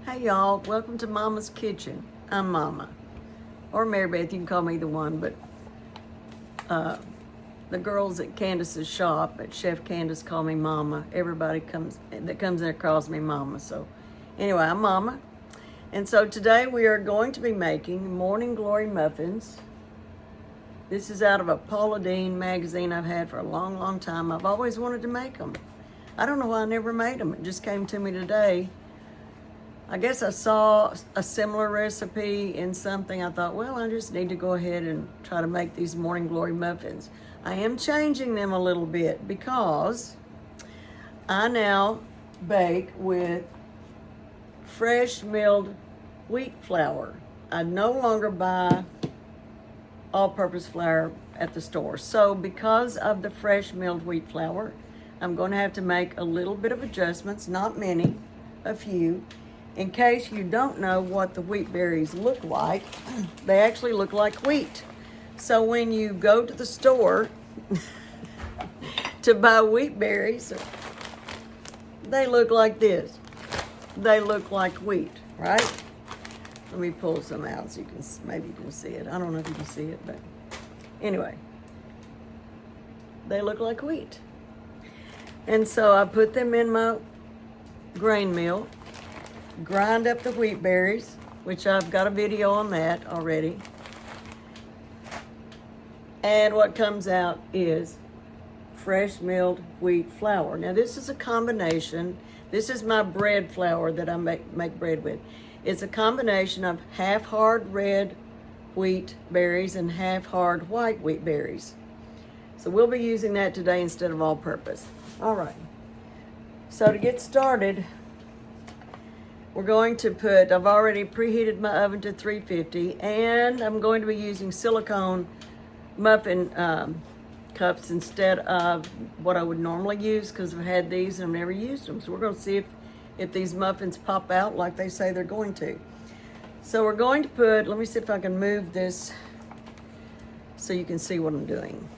Hey y'all, welcome to Mama's Kitchen. I'm Mama, or Mary Beth, you can call me either one, but the girls at Candace's shop, at Chef Candace, call me Mama. Everybody that comes there calls me Mama. So anyway, I'm Mama. And so today we are going to be making Morning Glory Muffins. This is out of a Paula Deen magazine I've had for a long, long time. I've always wanted to make them. I don't know why I never made them. It just came to me today. I guess I saw a similar recipe in something. I thought, well, I just need to go ahead and try to make these Morning Glory Muffins. I am changing them a little bit because I now bake with fresh milled wheat flour. I no longer buy all-purpose flour at the store. So because of the fresh milled wheat flour, I'm going to have to make a little bit of adjustments, not many, a few. In case you don't know what the wheat berries look like, they actually look like wheat. So when you go to the store to buy wheat berries, they look like this. They look like wheat, right? Let me pull some out so you can, maybe you can see it. I don't know if you can see it, but anyway, they look like wheat. And so I put them in my grain mill, grind up the wheat berries, which I've got a video on that already. And what comes out is fresh milled wheat flour. Now this is a combination. This is my bread flour that I make bread with. It's a combination of half hard red wheat berries and half hard white wheat berries. So we'll be using that today instead of all purpose. All right. So to get started, we're going to put, I've already preheated my oven to 350, and I'm going to be using silicone muffin cups instead of what I would normally use, because I've had these and I've never used them. So we're going to see if these muffins pop out like they say they're going to. So we're going to put, let me see if I can move this so you can see what I'm doing.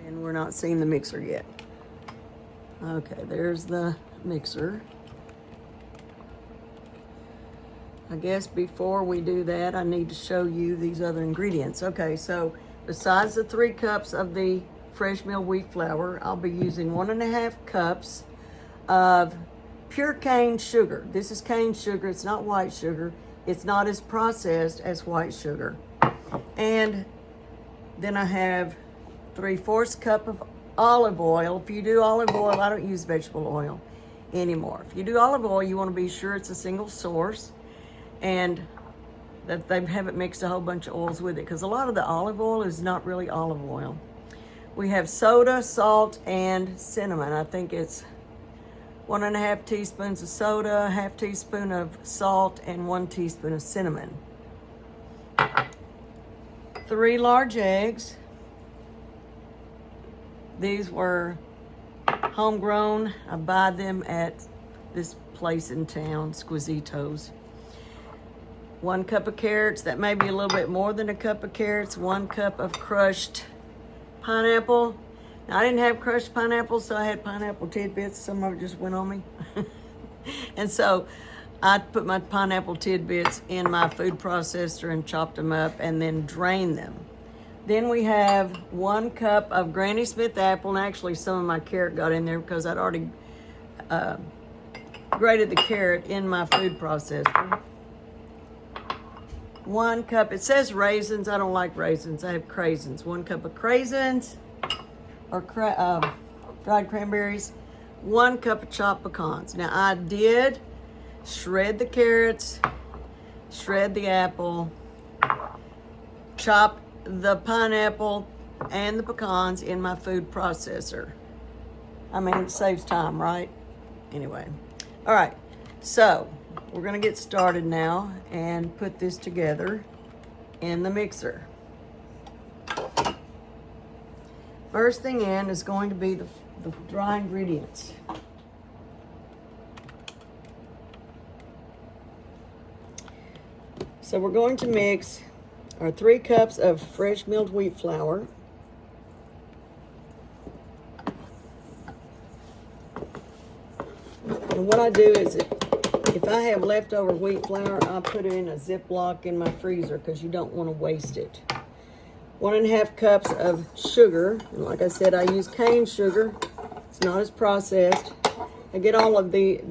And we're not seeing the mixer yet. Okay, there's the mixer. I guess before we do that, I need to show you these other ingredients. Okay, so besides the 3 cups of the fresh milled wheat flour, I'll be using 1.5 cups of pure cane sugar. This is cane sugar, it's not white sugar. It's not as processed as white sugar. And then I have 3/4 cup of olive oil. If you do olive oil, I don't use vegetable oil anymore. If you do olive oil, you want to be sure it's a single source and that they haven't mixed a whole bunch of oils with it, because a lot of the olive oil is not really olive oil. We have soda, salt, and cinnamon. I think it's 1.5 teaspoons of soda, 1/2 teaspoon of salt, and 1 teaspoon of cinnamon. 3 large eggs. These were homegrown. I buy them at this place in town, Squisito's. 1 cup of carrots. That may be a little bit more than a cup of carrots. 1 cup of crushed pineapple. Now, I didn't have crushed pineapple, so I had pineapple tidbits. Some of it just went on me. And so I put my pineapple tidbits in my food processor and chopped them up and then drained them. Then we have 1 cup of Granny Smith apple, and actually some of my carrot got in there because I'd already grated the carrot in my food processor. 1 cup, it says raisins, I don't like raisins, I have craisins. 1 cup of craisins, or dried cranberries. 1 cup of chopped pecans. Now I did shred the carrots, shred the apple, chop the pineapple and the pecans in my food processor. I mean, it saves time, right? Anyway, all right, so we're gonna get started now and put this together in the mixer. First thing in is going to be the dry ingredients. So we're going to mix our 3 cups of fresh milled wheat flour, And what I do is, if I have leftover wheat flour, I put it in a Ziploc in my freezer because you don't want to waste it. 1.5 cups of sugar. And like I said, I use cane sugar. It's not as processed. I get all of the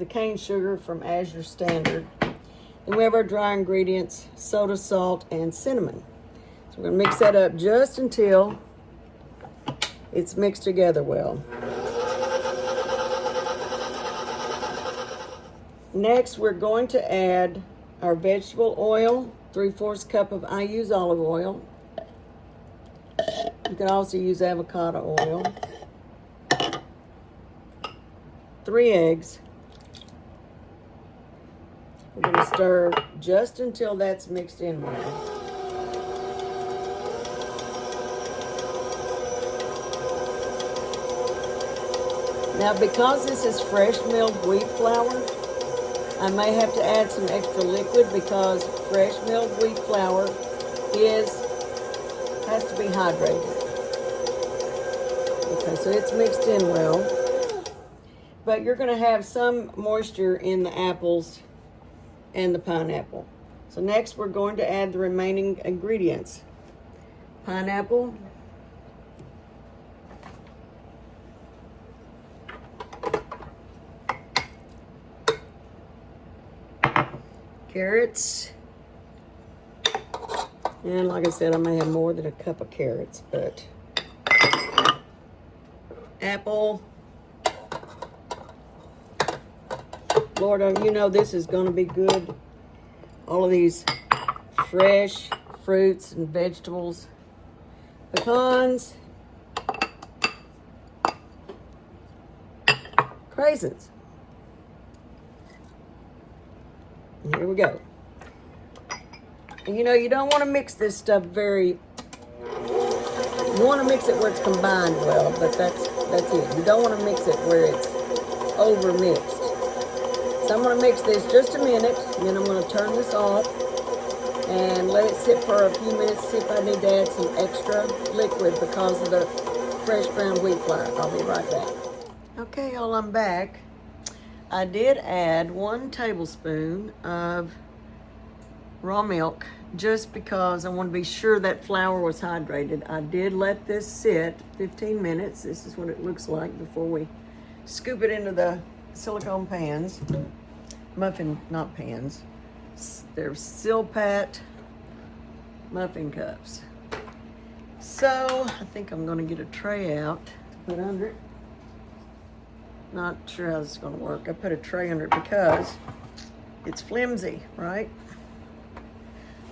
cane sugar from Azure Standard. Then we have our dry ingredients, soda, salt, and cinnamon. So we're going to mix that up just until it's mixed together well. Next, we're going to add our vegetable oil, 3/4 cup of, I use olive oil. You can also use avocado oil. 3 eggs. We're going to stir just until that's mixed in well. Now, because this is fresh milled wheat flour, I may have to add some extra liquid because fresh milled wheat flour has to be hydrated. Okay, so it's mixed in well. But you're going to have some moisture in the apples and the pineapple. So next we're going to add the remaining ingredients. Pineapple, carrots, and like I said, I may have more than a cup of carrots, but apple. Lord, you know this is going to be good. All of these fresh fruits and vegetables. Pecans. Raisins. And here we go. And you know, you don't want to mix this stuff you want to mix it where it's combined well, but that's it. You don't want to mix it where it's over mixed. So I'm going to mix this just a minute, and then I'm going to turn this off and let it sit for a few minutes, see if I need to add some extra liquid because of the fresh ground wheat flour. I'll be right back. Okay, y'all, I'm back. I did add 1 tablespoon of raw milk just because I want to be sure that flour was hydrated. I did let this sit 15 minutes. This is what it looks like before we scoop it into the silicone pans. Muffin, not pans. They're Silpat muffin cups. So I think I'm going to get a tray out to put under it. Not sure how this is going to work. I put a tray under it because it's flimsy, right?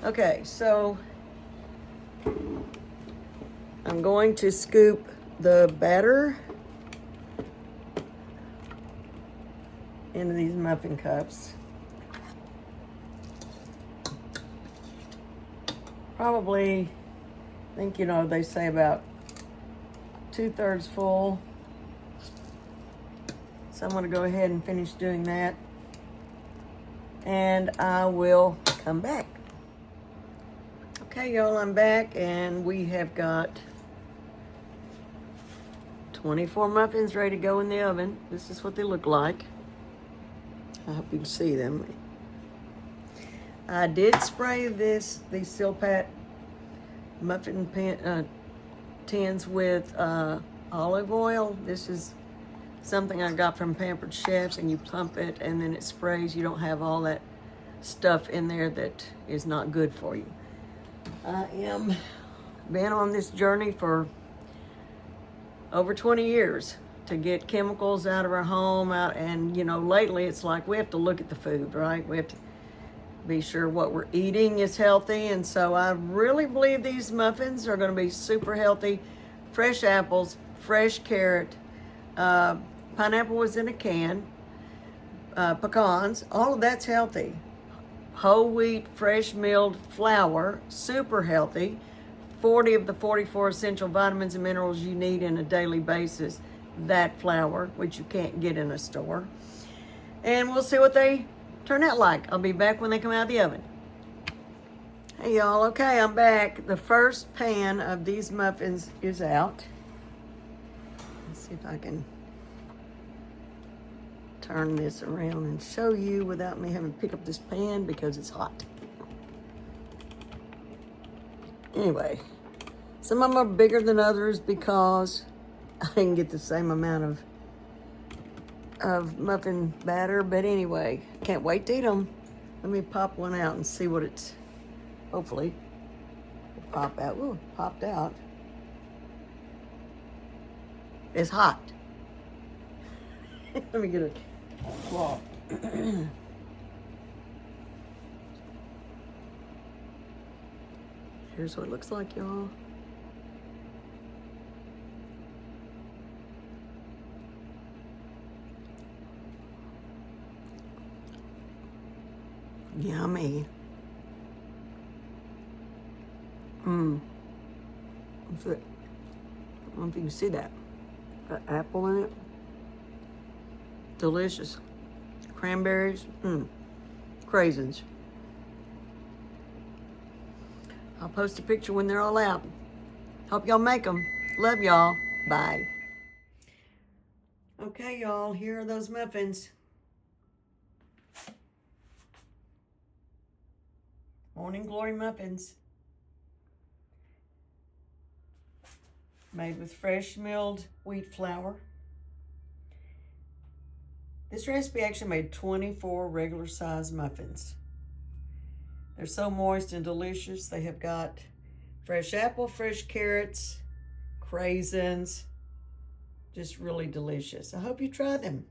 Okay, so I'm going to scoop the batter into these muffin cups. Probably, I think, you know, they say about 2/3 full. So I'm going to go ahead and finish doing that. And I will come back. Okay, y'all, I'm back, and we have got 24 muffins ready to go in the oven. This is what they look like. I hope you can see them. I did spray these Silpat muffin tins with olive oil. This is something I got from Pampered Chefs, and you pump it and then it sprays. You don't have all that stuff in there that is not good for you. I am been on this journey for over 20 years to get chemicals out of our home, and you know, lately it's like we have to look at the food, right? We have to be sure what we're eating is healthy, and so I really believe these muffins are going to be super healthy. Fresh apples, fresh carrot, pineapple was in a can, pecans, all of that's healthy. Whole wheat, fresh milled flour, super healthy. 40 of the 44 essential vitamins and minerals you need on a daily basis. That flour, which you can't get in a store. And we'll see what they turn out like. I'll be back when they come out of the oven. Hey y'all, okay, I'm back. The first pan of these muffins is out. Let's see if I can turn this around and show you without me having to pick up this pan because it's hot. Anyway, some of them are bigger than others because I didn't get the same amount of muffin batter, but anyway, can't wait to eat them. Let me pop one out and see what it's, hopefully, will pop out. Ooh, it popped out. It's hot. Let me get a cloth. Here's what it looks like, y'all. Yummy. What's it? I don't know if you can see that. Got apple in it. Delicious. Cranberries. Craisins. I'll post a picture when they're all out. Hope y'all make them. Love y'all. Bye. Okay, y'all. Here are those muffins. Morning Glory Muffins. Made with fresh milled wheat flour. This recipe actually made 24 regular size muffins. They're so moist and delicious. They have got fresh apple, fresh carrots, craisins. Just really delicious. I hope you try them.